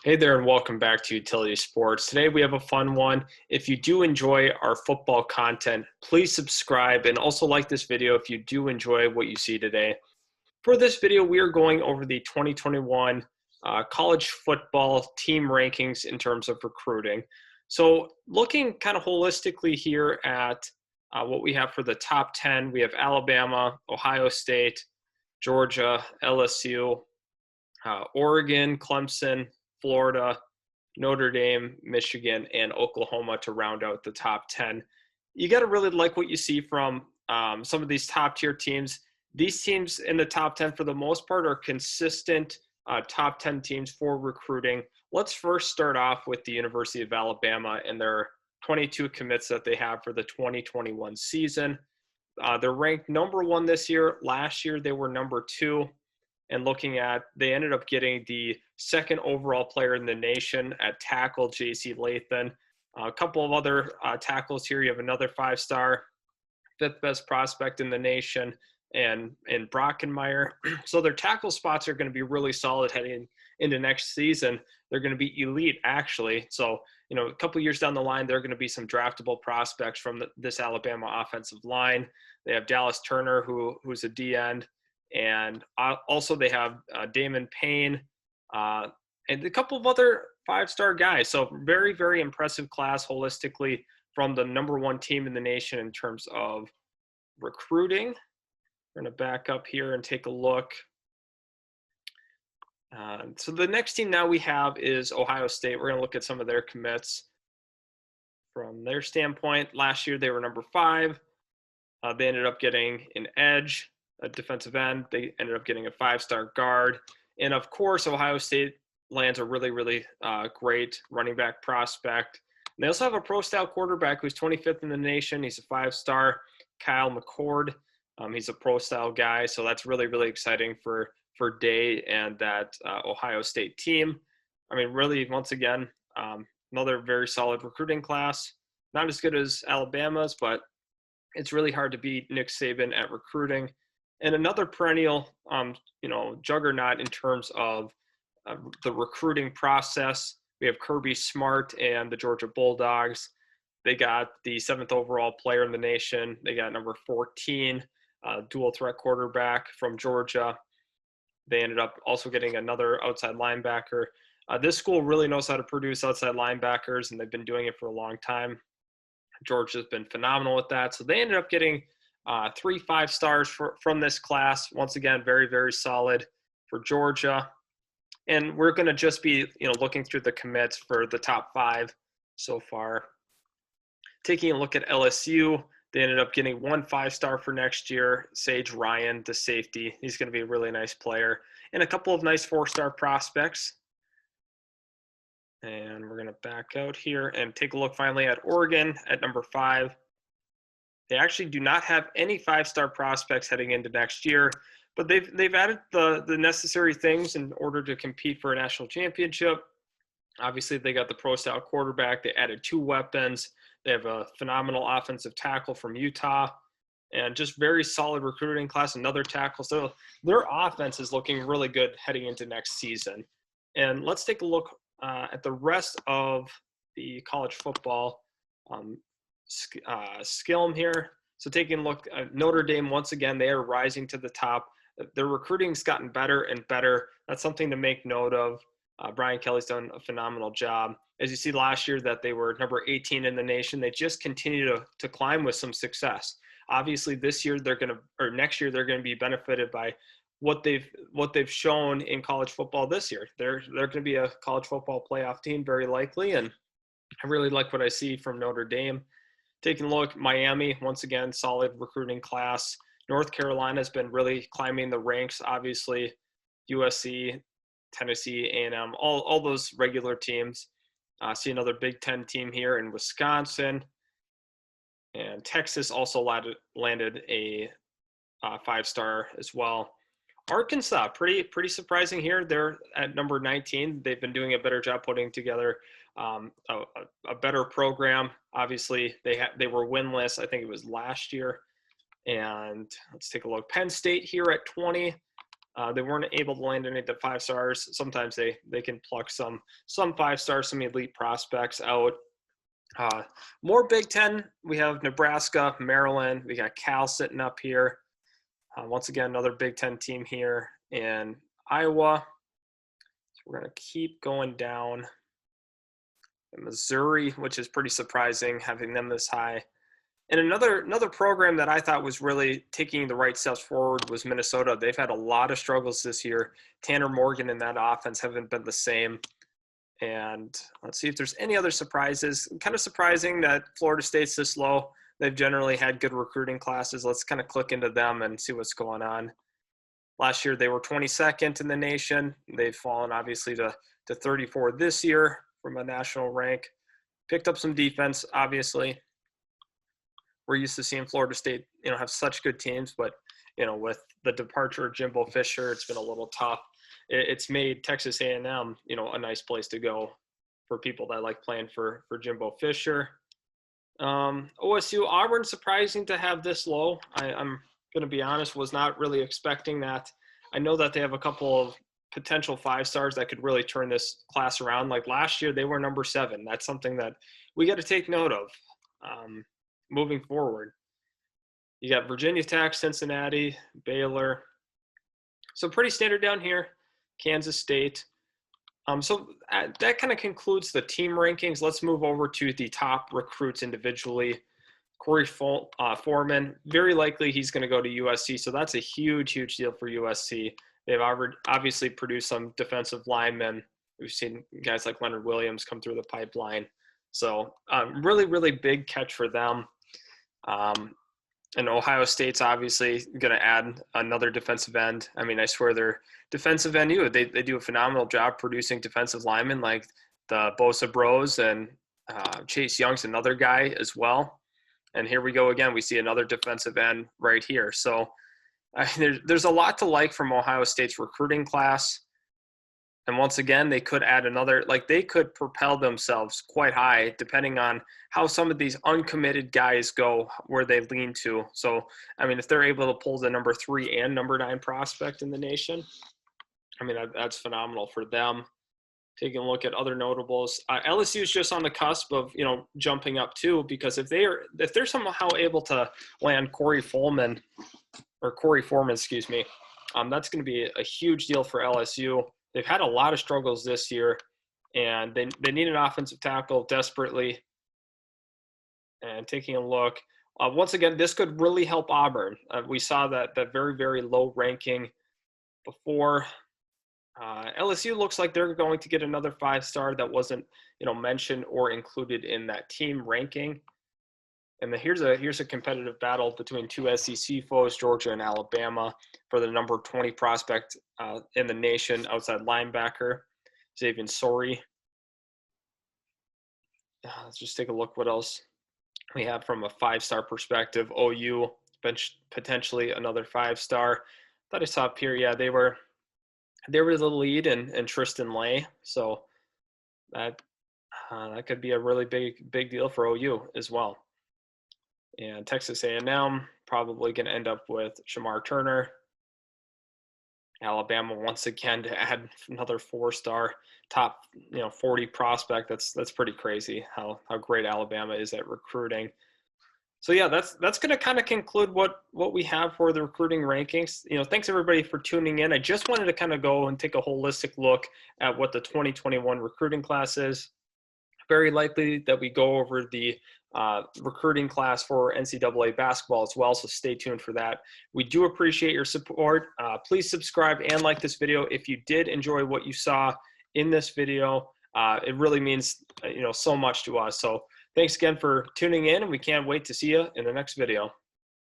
Hey there, and welcome back to Utility Sports. Today we have a fun one. If you do enjoy our football content, please subscribe and also like this video if you do enjoy what you see today. For this video, we are going over the 2021 college football team rankings in terms of recruiting. So looking kind of holistically here at what we have for the top 10, we have Alabama, Ohio State, Georgia, LSU, Oregon, Clemson, Florida, Notre Dame, Michigan, and Oklahoma to round out the top 10. You got to really like what you see from some of these top tier teams. These teams in the top 10, for the most part, are consistent top 10 teams for recruiting. Let's first start off with the University of Alabama and their 22 commits that they have for the 2021 season. They're ranked number 1 this year. Last year, they were number 2. And looking at, they ended up getting the 2nd overall player in the nation at tackle, J.C. Lathan. A couple of other tackles here. You have another 5-star, 5th best prospect in the nation, and Brockenmeyer. So their tackle spots are going to be really solid heading into next season. They're going to be elite, actually. So, a couple years down the line, there are going to be some draftable prospects from this Alabama offensive line. They have Dallas Turner, who's a D-end. And also they have Damon Payne and a couple of other 5-star guys. So very, very impressive class holistically from the number 1 team in the nation in terms of recruiting. We're going to back up here and take a look. So the next team now we have is Ohio State. We're going to look at some of their commits from their standpoint. Last year they were number 5. They ended up getting an edge, a defensive end. They ended up getting a 5-star guard. And of course, Ohio State lands a really, really great running back prospect. And they also have a pro-style quarterback who's 25th in the nation. He's a 5-star, Kyle McCord. He's a pro-style guy, so that's really, really exciting for Day and that Ohio State team. I mean, really, once again, another very solid recruiting class. Not as good as Alabama's, but it's really hard to beat Nick Saban at recruiting. And another perennial, juggernaut in terms of the recruiting process. We have Kirby Smart and the Georgia Bulldogs. They got the 7th overall player in the nation. They got number 14, dual threat quarterback from Georgia. They ended up also getting another outside linebacker. This school really knows how to produce outside linebackers, and they've been doing it for a long time. Georgia's been phenomenal with that. So they ended up getting 3 5-stars from this class. Once again, very, very solid for Georgia. And we're going to just be, looking through the commits for the top 5 so far. Taking a look at LSU, they ended up getting 1 5-star for next year, Sage Ryan, the safety. He's going to be a really nice player. And a couple of nice 4-star prospects. And we're going to back out here and take a look finally at Oregon at number 5. They actually do not have any 5-star prospects heading into next year, but they've added the necessary things in order to compete for a national championship. Obviously, they got the pro-style quarterback. They added 2 weapons. They have a phenomenal offensive tackle from Utah, and just very solid recruiting class, another tackle. So their offense is looking really good heading into next season. And let's take a look at the rest of the college football skilm here. So taking a look at Notre Dame, once again, they are rising to the top. Their recruiting's gotten better and better. That's something to make note of. Brian Kelly's done a phenomenal job. As you see last year that they were number 18 in the nation, they just continue to climb with some success. Obviously this year next year they're going to be benefited by what they've shown in college football this year. They're going to be a college football playoff team very likely, and I really like what I see from Notre Dame. Taking a look, Miami, once again, solid recruiting class. North Carolina has been really climbing the ranks, obviously. USC, Tennessee, A&M, all those regular teams. See another Big Ten team here in Wisconsin. And Texas also landed a 5-star as well. Arkansas, pretty surprising here. They're at number 19. They've been doing a better job putting together a better program. Obviously, they were winless. I think it was last year. And let's take a look. Penn State here at 20. They weren't able to land any of the 5 stars. Sometimes they can pluck some 5 stars, some elite prospects out. More Big Ten. We have Nebraska, Maryland. We got Cal sitting up here. Once again, another Big Ten team here in Iowa. So we're going to keep going down. Missouri, which is pretty surprising, having them this high. And another program that I thought was really taking the right steps forward was Minnesota. They've had a lot of struggles this year. Tanner Morgan and that offense haven't been the same. And let's see if there's any other surprises. Kind of surprising that Florida State's this low. They've generally had good recruiting classes. Let's kind of click into them and see what's going on. Last year, they were 22nd in the nation. They've fallen, obviously, to 34 this year from a national rank. Picked up some defense, obviously. We're used to seeing Florida State, have such good teams, but, with the departure of Jimbo Fisher, it's been a little tough. It's made Texas A&M, a nice place to go for people that like playing for Jimbo Fisher. OSU, Auburn, surprising to have this low. I'm going to be honest, was not really expecting that. I know that they have a couple of potential 5 stars that could really turn this class around. Like last year, they were number 7. That's something that we got to take note of moving forward. You got Virginia Tech, Cincinnati, Baylor. So pretty standard down here. Kansas State. So that kind of concludes the team rankings. Let's move over to the top recruits individually. Corey Foreman, very likely he's going to go to USC. So that's a huge, huge deal for USC. They've obviously produced some defensive linemen. We've seen guys like Leonard Williams come through the pipeline. So really, really big catch for them. And Ohio State's obviously going to add another defensive end. I mean, I swear their defensive end, they do a phenomenal job producing defensive linemen like the Bosa Bros, and Chase Young's another guy as well. And here we go again. We see another defensive end right here. So there's a lot to like from Ohio State's recruiting class. And once again, they could add another, they could propel themselves quite high depending on how some of these uncommitted guys go, where they lean to. So, I mean, if they're able to pull the number 3 and number 9 prospect in the nation, I mean, that's phenomenal for them. Taking a look at other notables, LSU is just on the cusp of, jumping up too, because if they're somehow able to land Corey Foreman, excuse me, that's going to be a huge deal for LSU. They've had a lot of struggles this year, and they need an offensive tackle desperately. And taking a look, once again, this could really help Auburn. We saw that very, very low ranking before. LSU looks like they're going to get another 5-star that wasn't, mentioned or included in that team ranking. And here's a competitive battle between 2 SEC foes, Georgia and Alabama, for the number 20 prospect in the nation, outside linebacker, Xavier Sorey. Let's just take a look what else we have from a 5-star perspective. OU, potentially another 5-star. Thought I saw up here, yeah, they were the lead in Tristan Lay. So that could be a really big deal for OU as well. And Texas A&M probably going to end up with Shamar Turner. Alabama once again to add another 4-star top 40 prospect. That's pretty crazy how great Alabama is at recruiting. So yeah, that's going to kind of conclude what we have for the recruiting rankings. Thanks everybody for tuning in. I just wanted to kind of go and take a holistic look at what the 2021 recruiting class is. Very likely that we go over the recruiting class for NCAA basketball as well, so stay tuned for that. We do appreciate your support. Please subscribe and like this video if you did enjoy what you saw in this video. It really means so much to us. So thanks again for tuning in, and we can't wait to see you in the next video.